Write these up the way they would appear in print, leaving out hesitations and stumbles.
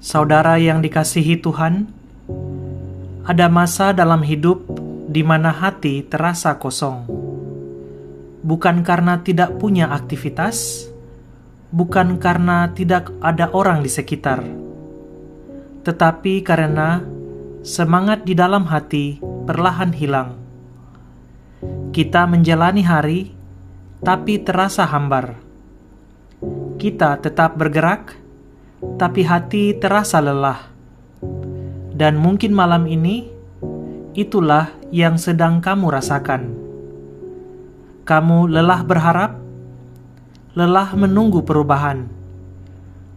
Saudara yang dikasihi Tuhan, ada masa dalam hidup di mana hati terasa kosong. Bukan karena tidak punya aktivitas, bukan karena tidak ada orang di sekitar, tetapi karena semangat di dalam hati perlahan hilang. Kita menjalani hari, tapi terasa hambar. Kita tetap bergerak, tapi hati terasa lelah. Dan mungkin malam ini, itulah yang sedang kamu rasakan. Kamu lelah berharap, lelah menunggu perubahan,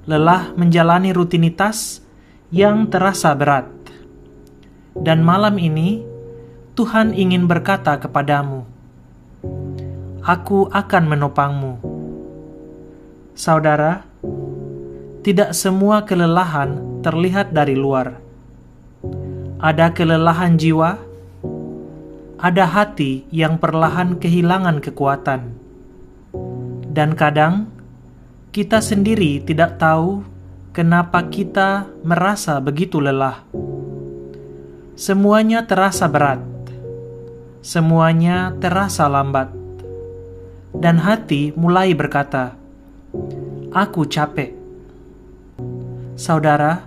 lelah menjalani rutinitas yang terasa berat. Dan malam ini, Tuhan ingin berkata kepadamu, "Aku akan menopangmu." Saudara, tidak semua kelelahan terlihat dari luar. Ada kelelahan jiwa, ada hati yang perlahan kehilangan kekuatan. Dan kadang, kita sendiri tidak tahu kenapa kita merasa begitu lelah. Semuanya terasa berat, semuanya terasa lambat. Dan hati mulai berkata, "Aku capek." Saudara,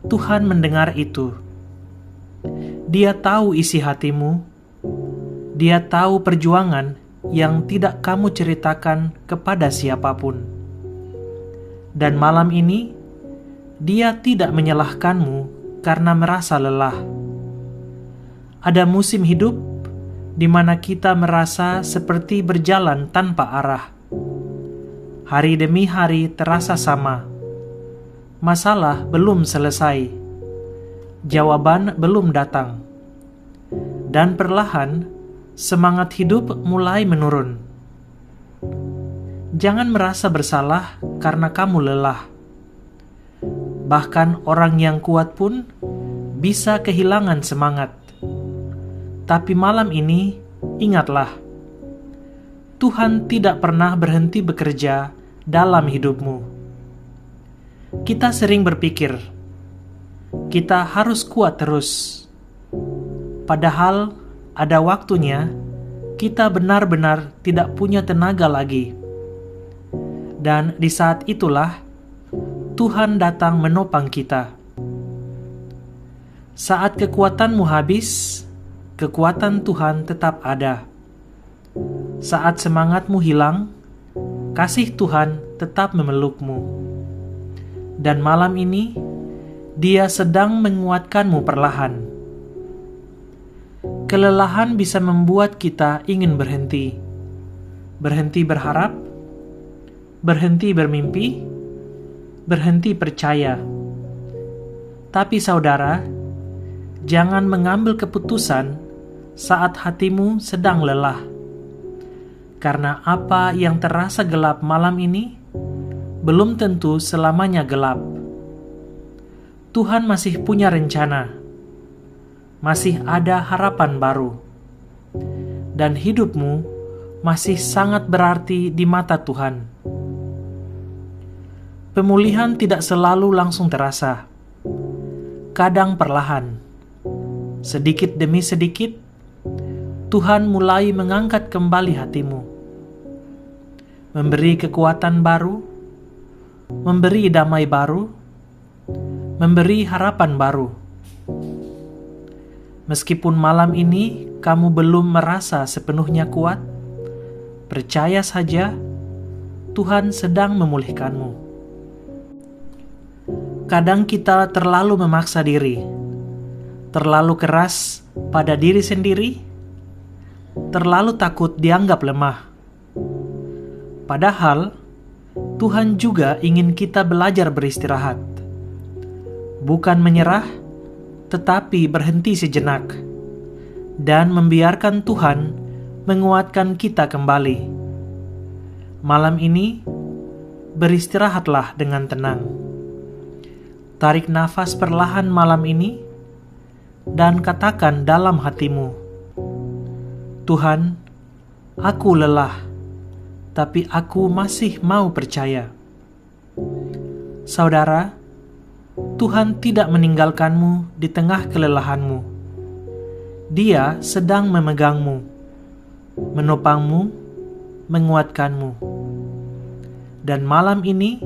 Tuhan mendengar itu. Dia tahu isi hatimu. Dia tahu perjuangan yang tidak kamu ceritakan kepada siapapun. Dan malam ini, Dia tidak menyalahkanmu karena merasa lelah. Ada musim hidup di mana kita merasa seperti berjalan tanpa arah. Hari demi hari terasa sama. Masalah belum selesai. Jawaban belum datang. Dan perlahan, semangat hidup mulai menurun. Jangan merasa bersalah karena kamu lelah. Bahkan orang yang kuat pun bisa kehilangan semangat. Tapi malam ini, ingatlah, Tuhan tidak pernah berhenti bekerja dalam hidupmu. Kita sering berpikir, kita harus kuat terus. Padahal ada waktunya kita benar-benar tidak punya tenaga lagi. Dan di saat itulah Tuhan datang menopang kita. Saat kekuatanmu habis, kekuatan Tuhan tetap ada. Saat semangatmu hilang, kasih Tuhan tetap memelukmu. Dan malam ini, Dia sedang menguatkanmu perlahan. Kelelahan bisa membuat kita ingin berhenti. Berhenti berharap, berhenti bermimpi, berhenti percaya. Tapi saudara, jangan mengambil keputusan saat hatimu sedang lelah. Karena apa yang terasa gelap malam ini belum tentu selamanya gelap. Tuhan masih punya rencana. Masih ada harapan baru. Dan hidupmu masih sangat berarti di mata Tuhan. Pemulihan tidak selalu langsung terasa. Kadang perlahan. Sedikit demi sedikit, Tuhan mulai mengangkat kembali hatimu. Memberi kekuatan baru, memberi damai baru, memberi harapan baru. Meskipun malam ini kamu belum merasa sepenuhnya kuat, percaya saja Tuhan sedang memulihkanmu. Kadang kita terlalu memaksa diri, terlalu keras pada diri sendiri, terlalu takut dianggap lemah. Padahal, Tuhan juga ingin kita belajar beristirahat. Bukan menyerah, tetapi berhenti sejenak. Dan membiarkan Tuhan menguatkan kita kembali. Malam ini, beristirahatlah dengan tenang. Tarik nafas perlahan malam ini, dan katakan dalam hatimu, "Tuhan, aku lelah, tapi aku masih mau percaya." Saudara, Tuhan tidak meninggalkanmu di tengah kelelahanmu. Dia sedang memegangmu, menopangmu, menguatkanmu. Dan malam ini,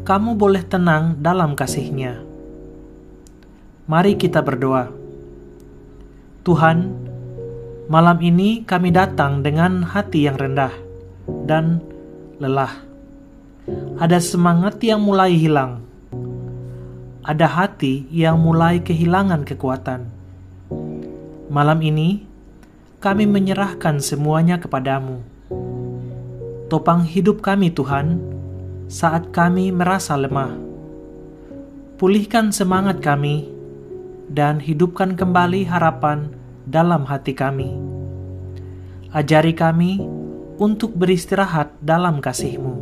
kamu boleh tenang dalam kasih-Nya. Mari kita berdoa. Tuhan, malam ini kami datang dengan hati yang rendah dan lelah. Ada semangat yang mulai hilang. Ada hati yang mulai kehilangan kekuatan. Malam ini, kami menyerahkan semuanya kepadamu. Topang hidup kami, Tuhan, saat kami merasa lemah. Pulihkan semangat kami dan hidupkan kembali harapan dalam hati kami. Ajari kami untuk beristirahat dalam kasih-Mu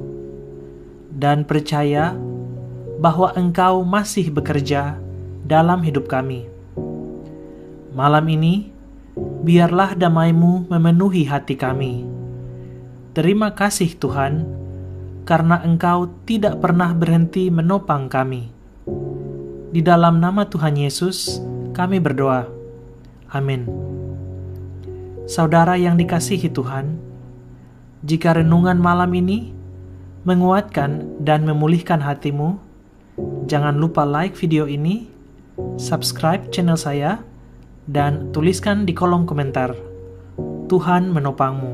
dan percaya bahwa Engkau masih bekerja dalam hidup kami. Malam ini, biarlah damai-Mu memenuhi hati kami. Terima kasih Tuhan, karena Engkau tidak pernah berhenti menopang kami. Di dalam nama Tuhan Yesus, kami berdoa. Amin. Saudara yang dikasihi Tuhan, jika renungan malam ini menguatkan dan memulihkan hatimu, jangan lupa like video ini, subscribe channel saya, dan tuliskan di kolom komentar, Tuhan menopangmu,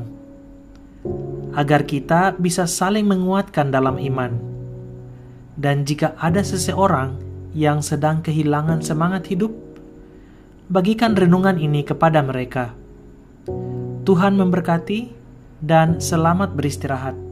agar kita bisa saling menguatkan dalam iman. Dan jika ada seseorang yang sedang kehilangan semangat hidup, bagikan renungan ini kepada mereka. Tuhan memberkati dan selamat beristirahat.